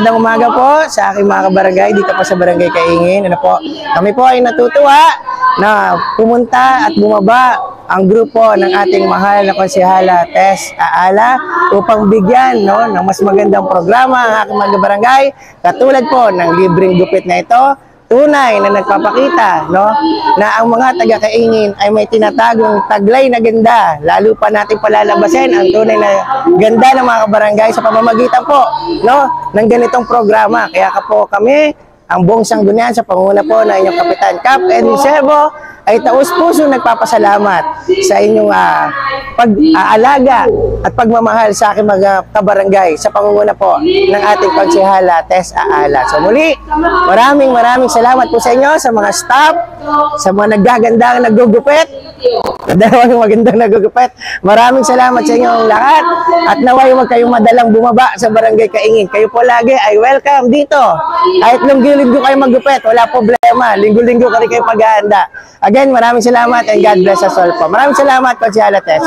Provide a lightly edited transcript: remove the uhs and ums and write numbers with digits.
Magandang umaga po sa aking mga kabarangay dito po sa Barangay Kaingin. Ano po? Kami po ay natutuwa na pumunta at bumaba ang grupo ng ating mahal na konsehala Tess Aala upang bigyan ng mas magandang programa ang aking mga kabarangay. Katulad po ng libreng gupit na ito, tunay na nagpapakita na ang mga taga-Kaingin ay may tinatagong taglay na ganda. Lalo pa natin palalabasin ang tunay na ganda ng mga kabarangay sa pamamagitan po ng ganitong programa. Kaya po kami, ang buong sanggunian sa panguna po ng inyong Kapitan Cap Edwin Sebo, ay taus-puso nagpapasalamat sa inyong pag-aalaga at pagmamahal sa aking mga kabarangay sa pangunguna po ng ating konsehala Tess Aala. So muli, maraming salamat po sa inyo, sa mga staff, sa mga naggagandang naggugupit, dalawang magandang naggugupit. Maraming salamat sa inyong lahat at naway huwag kayong madalang bumaba sa Barangay Kaingin. Kayo po lagi ay welcome dito. Kahit linggo-linggo kayo maggupit, wala problema. Linggo-linggo ka rin kayo paghahanda. Again, maraming salamat and God bless us all po. Maraming salamat, Konsehala Tess.